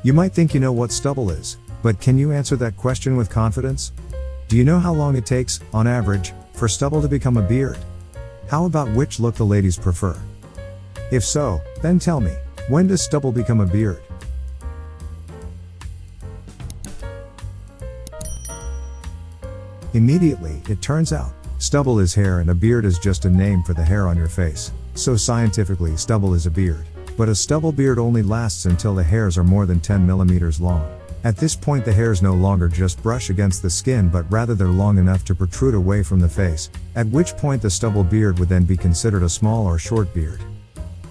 You might think you know what stubble is, but can you answer that question with confidence? Do you know how long it takes, on average, for stubble to become a beard? How about which look the ladies prefer? If so, then tell me, when does stubble become a beard? Immediately, it turns out, stubble is hair and a beard is just a name for the hair on your face. So scientifically, stubble is a beard. But a stubble beard only lasts until the hairs are more than 10 millimeters long. At this point the hairs no longer just brush against the skin but rather they're long enough to protrude away from the face, at which point the stubble beard would then be considered a small or short beard.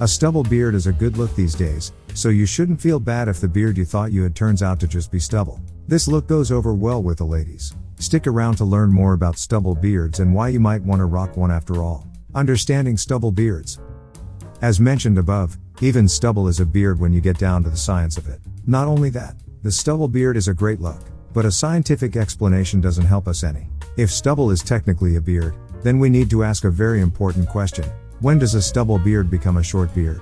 A stubble beard is a good look these days, so you shouldn't feel bad if the beard you thought you had turns out to just be stubble. This look goes over well with the ladies. Stick around to learn more about stubble beards and why you might want to rock one after all. Understanding stubble beards. As mentioned above, even stubble is a beard when you get down to the science of it. Not only that, the stubble beard is a great look, but a scientific explanation doesn't help us any. If stubble is technically a beard, then we need to ask a very important question. When does a stubble beard become a short beard?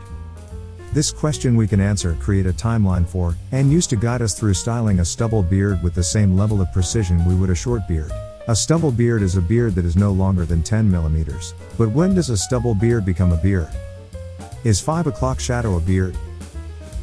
This question we can answer, create a timeline for, and use to guide us through styling a stubble beard with the same level of precision we would a short beard. A stubble beard is a beard that is no longer than 10 millimeters. But when does a stubble beard become a beard? Is 5 o'clock shadow a beard?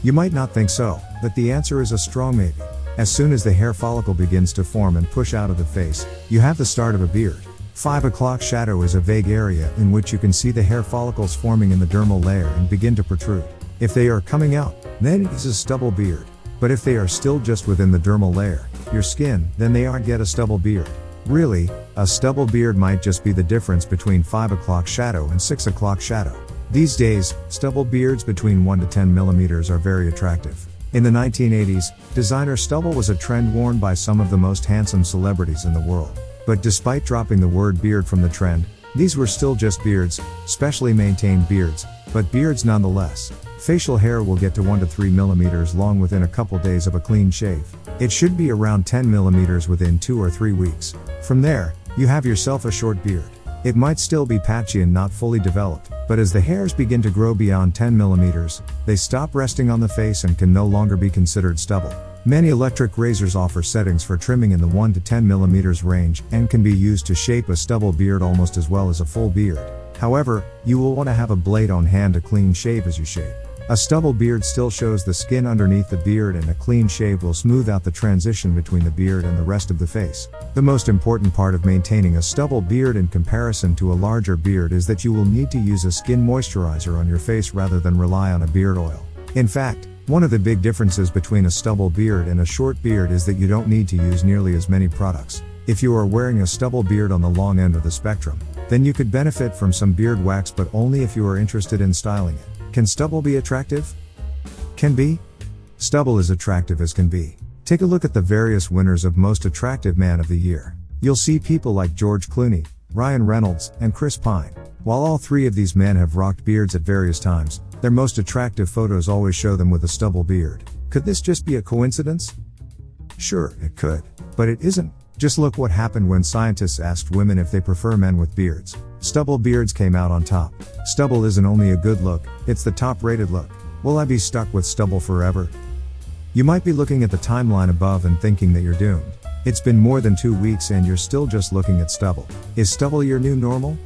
You might not think so, but the answer is a strong maybe. As soon as the hair follicle begins to form and push out of the face, you have the start of a beard. 5 o'clock shadow is a vague area in which you can see the hair follicles forming in the dermal layer and begin to protrude. If they are coming out, then it is a stubble beard. But if they are still just within the dermal layer, your skin, then they aren't yet a stubble beard. Really, a stubble beard might just be the difference between 5 o'clock shadow and 6 o'clock shadow. These days, stubble beards between 1 to 10 millimeters are very attractive. In the 1980s, designer stubble was a trend worn by some of the most handsome celebrities in the world. But despite dropping the word beard from the trend, these were still just beards, specially maintained beards, but beards nonetheless. Facial hair will get to 1 to 3 millimeters long within a couple days of a clean shave. It should be around 10 millimeters within 2 or 3 weeks. From there, you have yourself a short beard. It might still be patchy and not fully developed, but as the hairs begin to grow beyond 10 millimeters, they stop resting on the face and can no longer be considered stubble. Many electric razors offer settings for trimming in the 1 to 10 millimeters range and can be used to shape a stubble beard almost as well as a full beard. However, you will want to have a blade on hand to clean shave as you shave. A stubble beard still shows the skin underneath the beard and a clean shave will smooth out the transition between the beard and the rest of the face. The most important part of maintaining a stubble beard in comparison to a larger beard is that you will need to use a skin moisturizer on your face rather than rely on a beard oil. In fact, one of the big differences between a stubble beard and a short beard is that you don't need to use nearly as many products. If you are wearing a stubble beard on the long end of the spectrum, then you could benefit from some beard wax, but only if you are interested in styling it. Can stubble be attractive? Can be? Stubble is attractive as can be. Take a look at the various winners of Most Attractive Man of the Year. You'll see people like George Clooney, Ryan Reynolds, and Chris Pine. While all three of these men have rocked beards at various times, their most attractive photos always show them with a stubble beard. Could this just be a coincidence? Sure, it could. But it isn't. Just look what happened when scientists asked women if they prefer men with beards. Stubble beards came out on top. Stubble isn't only a good look, it's the top-rated look. Will I be stuck with stubble forever? You might be looking at the timeline above and thinking that you're doomed. It's been more than 2 weeks and you're still just looking at stubble. Is stubble your new normal?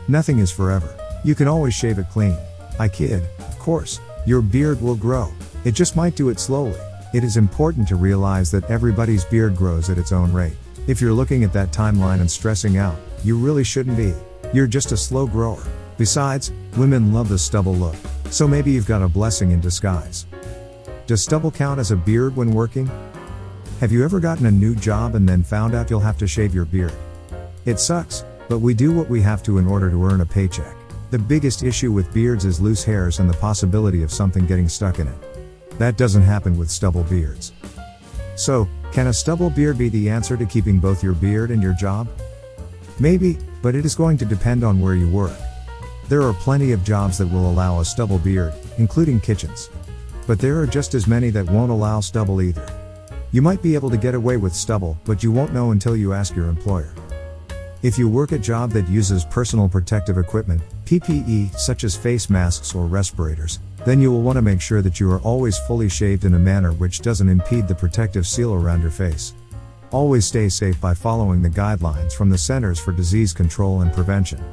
Nothing is forever. You can always shave it clean. I kid, of course. Your beard will grow. It just might do it slowly. It is important to realize that everybody's beard grows at its own rate. If you're looking at that timeline and stressing out, you really shouldn't be. You're just a slow grower. Besides, women love the stubble look, so maybe you've got a blessing in disguise. Does stubble count as a beard when working? Have you ever gotten a new job and then found out you'll have to shave your beard? It sucks, but we do what we have to in order to earn a paycheck. The biggest issue with beards is loose hairs and the possibility of something getting stuck in it. That doesn't happen with stubble beards. So, can a stubble beard be the answer to keeping both your beard and your job? Maybe, but it is going to depend on where you work. There are plenty of jobs that will allow a stubble beard, including kitchens. But there are just as many that won't allow stubble either. You might be able to get away with stubble, but you won't know until you ask your employer. If you work a job that uses personal protective equipment, PPE, such as face masks or respirators, Then you will want to make sure that you are always fully shaved in a manner which doesn't impede the protective seal around your face. Always stay safe by following the guidelines from the Centers for Disease Control and Prevention.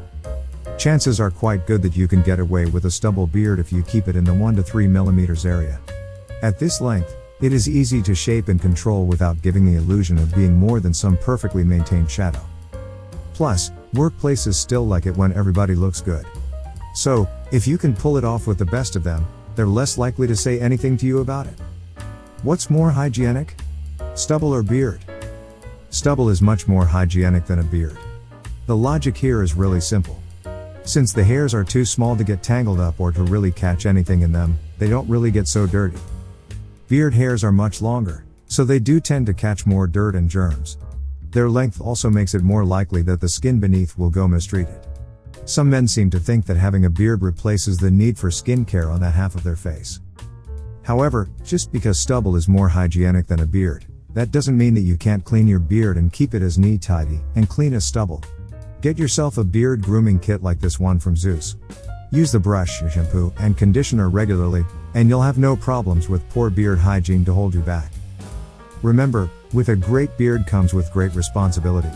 Chances are quite good that you can get away with a stubble beard if you keep it in the 1 to 3 mm area. At this length, it is easy to shape and control without giving the illusion of being more than some perfectly maintained shadow. Plus, workplaces still like it when everybody looks good. So, if you can pull it off with the best of them, they're less likely to say anything to you about it. What's more hygienic? Stubble or beard? Stubble is much more hygienic than a beard. The logic here is really simple. Since the hairs are too small to get tangled up or to really catch anything in them, they don't really get so dirty. Beard hairs are much longer, so they do tend to catch more dirt and germs. Their length also makes it more likely that the skin beneath will go mistreated. Some men seem to think that having a beard replaces the need for skincare on that half of their face. However, just because stubble is more hygienic than a beard, that doesn't mean that you can't clean your beard and keep it as neat, tidy, and clean as stubble. Get yourself a beard grooming kit like this one from Zeus. Use the brush, shampoo, and conditioner regularly, and you'll have no problems with poor beard hygiene to hold you back. Remember, with a great beard comes with great responsibility.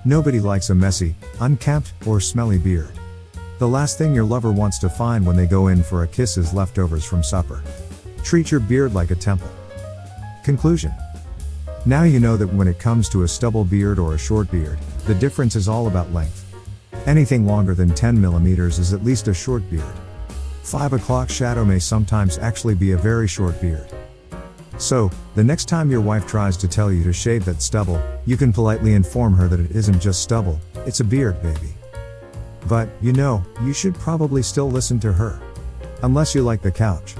Nobody likes a messy, unkempt, or smelly beard. The last thing your lover wants to find when they go in for a kiss is leftovers from supper. Treat your beard like a temple. Conclusion. Now you know that when it comes to a stubble beard or a short beard, the difference is all about length. Anything longer than 10 mm is at least a short beard. 5 o'clock shadow may sometimes actually be a very short beard. So, the next time your wife tries to tell you to shave that stubble, you can politely inform her that it isn't just stubble, it's a beard, baby. But, you should probably still listen to her. Unless you like the couch.